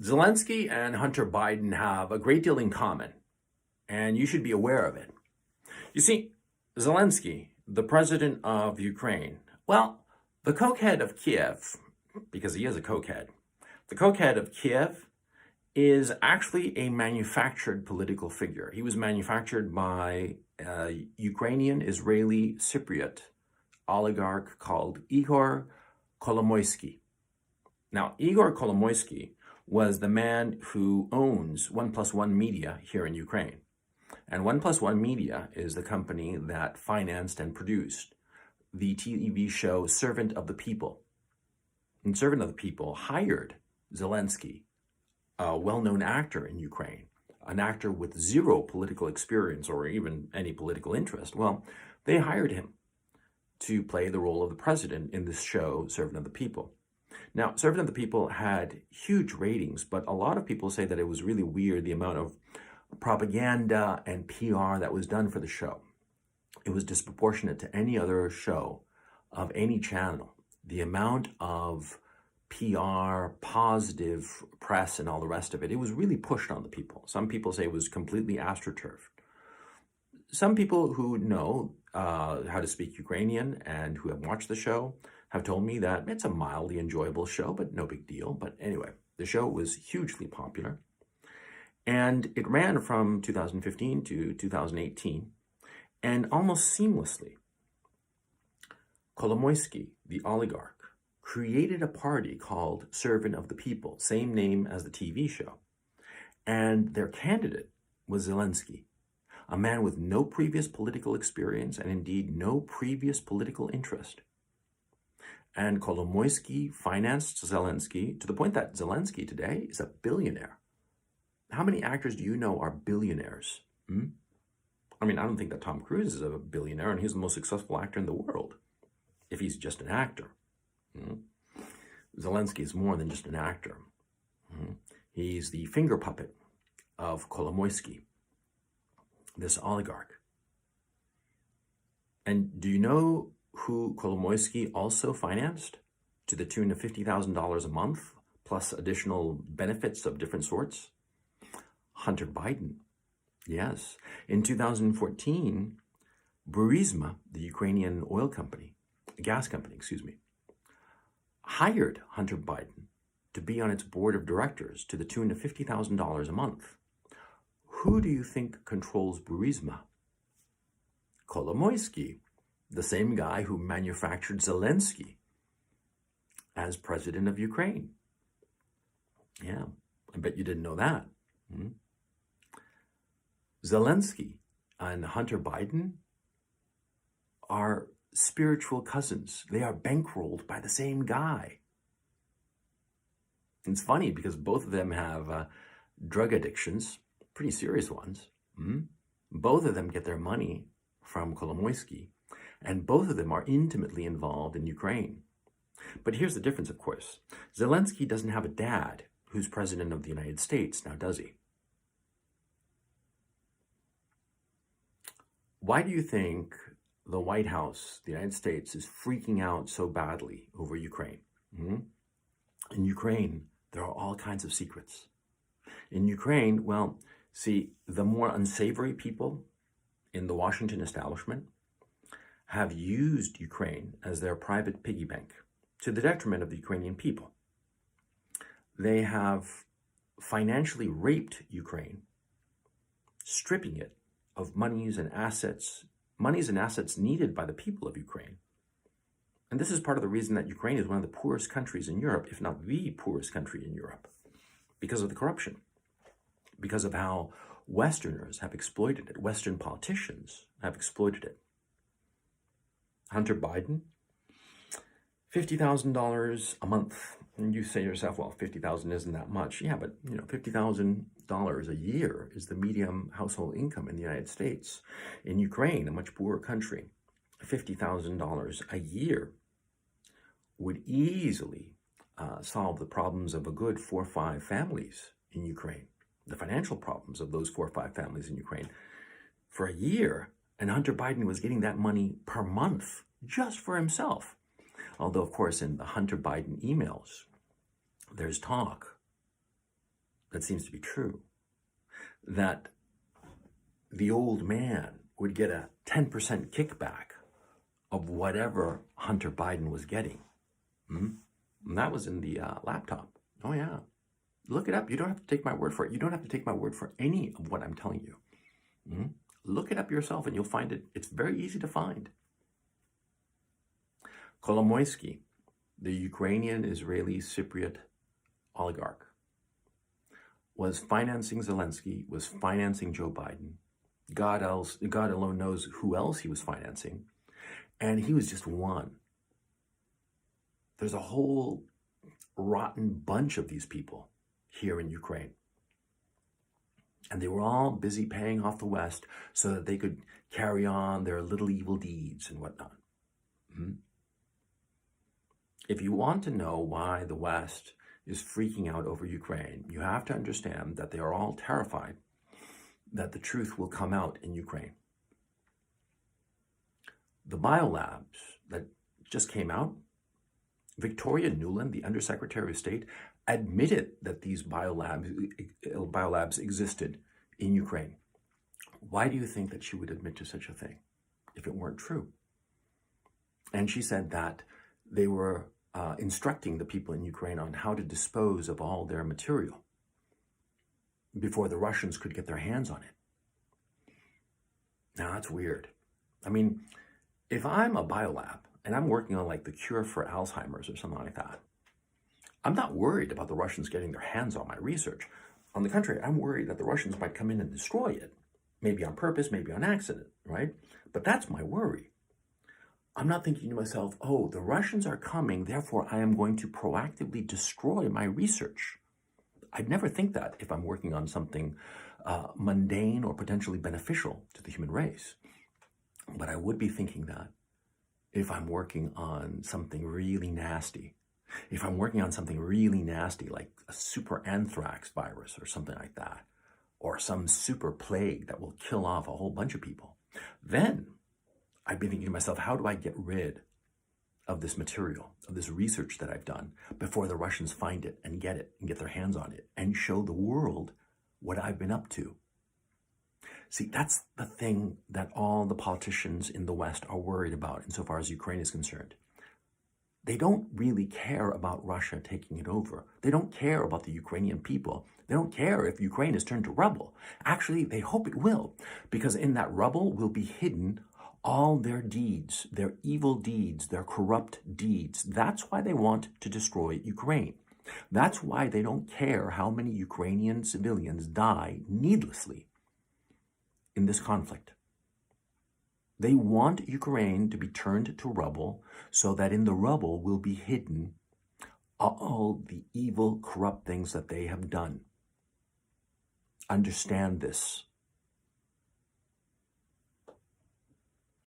Zelensky and Hunter Biden have a great deal in common, and you should be aware of it. You see, Zelensky, the president of Ukraine, well, the cokehead of Kiev, because he is a cokehead, the cokehead of Kiev is actually a manufactured political figure. He was manufactured by a Ukrainian Israeli Cypriot oligarch called Igor Kolomoisky. Now, Igor Kolomoisky was the man who owns 1+1 Media here in Ukraine. And 1+1 Media is the company that financed and produced the TV show Servant of the People. And Servant of the People hired Zelensky, a well-known actor in Ukraine, an actor with zero political experience or even any political interest. Well, they hired him to play the role of the president in this show, Servant of the People. Now, Servant of the People had huge ratings, but a lot of people say that it was really weird, the amount of propaganda and PR that was done for the show. It was disproportionate to any other show of any channel. The amount of PR, positive press, and all the rest of it, it was really pushed on the people. Some people say it was completely astroturfed. Some people who know how to speak Ukrainian and who have watched the show have told me that it's a mildly enjoyable show, but no big deal. But anyway, the show was hugely popular. And it ran from 2015 to 2018. And almost seamlessly, Kolomoisky, the oligarch, created a party called Servant of the People, same name as the TV show. And their candidate was Zelensky, a man with no previous political experience and indeed no previous political interest. And Kolomoisky financed Zelensky to the point that Zelensky today is a billionaire. How many actors do you know are billionaires? I mean, I don't think that Tom Cruise is a billionaire and he's the most successful actor in the world, if he's just an actor. Zelensky is more than just an actor. He's the finger puppet of Kolomoisky, this oligarch. And do you know who Kolomoisky also financed to the tune of $50,000 a month, plus additional benefits of different sorts? Hunter Biden. Yes. In 2014, Burisma, the Ukrainian oil company, gas company, hired Hunter Biden to be on its board of directors to the tune of $50,000 a month. Who do you think controls Burisma? Kolomoisky, the same guy who manufactured Zelensky as president of Ukraine. Yeah, I bet you didn't know that. Zelensky and Hunter Biden are spiritual cousins. They are bankrolled by the same guy. It's funny because both of them have drug addictions, pretty serious ones. Both of them get their money from Kolomoisky, and both of them are intimately involved in Ukraine. But here's the difference, of course. Zelensky doesn't have a dad who's president of the United States, now does he? Why do you think the White House, the United States, is freaking out so badly over Ukraine? In Ukraine, there are all kinds of secrets. In Ukraine, well, see, the more unsavory people in the Washington establishment have used Ukraine as their private piggy bank to the detriment of the Ukrainian people. They have financially raped Ukraine, stripping it of monies and assets needed by the people of Ukraine. And this is part of the reason that Ukraine is one of the poorest countries in Europe, if not the poorest country in Europe, because of the corruption, because of how Westerners have exploited it, Western politicians have exploited it. Hunter Biden, $50,000 a month. And you say to yourself, well, $50,000 isn't that much. Yeah, but $50,000 a year is the median household income in the United States. In Ukraine, a much poorer country, $50,000 a year would easily solve the problems of a good 4 or 5 families in Ukraine, the financial problems of those 4 or 5 families in Ukraine for a year. And Hunter Biden was getting that money per month just for himself. Although, of course, in the Hunter Biden emails, there's talk that seems to be true, that the old man would get a 10% kickback of whatever Hunter Biden was getting. And that was in the laptop. Oh, yeah. Look it up. You don't have to take my word for it. You don't have to take my word for any of what I'm telling you. Look it up yourself and you'll find it. It's very easy to find. Kolomoisky, the Ukrainian-Israeli Cypriot oligarch, was financing Zelensky, was financing Joe Biden. God alone knows who else he was financing. And he was just one. There's a whole rotten bunch of these people here in Ukraine. And they were all busy paying off the West so that they could carry on their little evil deeds and whatnot. If you want to know why the West is freaking out over Ukraine, you have to understand that they are all terrified that the truth will come out in Ukraine. The biolabs that just came out, Victoria Nuland, the Undersecretary of State, admitted that these biolabs existed in Ukraine. Why do you think that she would admit to such a thing if it weren't true? And she said that they were instructing the people in Ukraine on how to dispose of all their material before the Russians could get their hands on it. Now, that's weird. I mean, if I'm a biolab and I'm working on like the cure for Alzheimer's or something like that, I'm not worried about the Russians getting their hands on my research. On the contrary, I'm worried that the Russians might come in and destroy it, maybe on purpose, maybe on accident, right? But that's my worry. I'm not thinking to myself, oh, the Russians are coming, therefore I am going to proactively destroy my research. I'd never think that if I'm working on something mundane or potentially beneficial to the human race. But I would be thinking that if I'm working on something really nasty, if I'm working on something really nasty like a super anthrax virus or something like that, or some super plague that will kill off a whole bunch of people, then I'd be thinking to myself, how do I get rid of this material, of this research that I've done before the Russians find it and get their hands on it and show the world what I've been up to? See, that's the thing that all the politicians in the West are worried about insofar as Ukraine is concerned. They don't really care about Russia taking it over. They don't care about the Ukrainian people. They don't care if Ukraine is turned to rubble. Actually, they hope it will, because in that rubble will be hidden all their deeds, their evil deeds, their corrupt deeds. That's why they want to destroy Ukraine. That's why they don't care how many Ukrainian civilians die needlessly in this conflict. They want Ukraine to be turned to rubble so that in the rubble will be hidden all the evil, corrupt things that they have done. Understand this.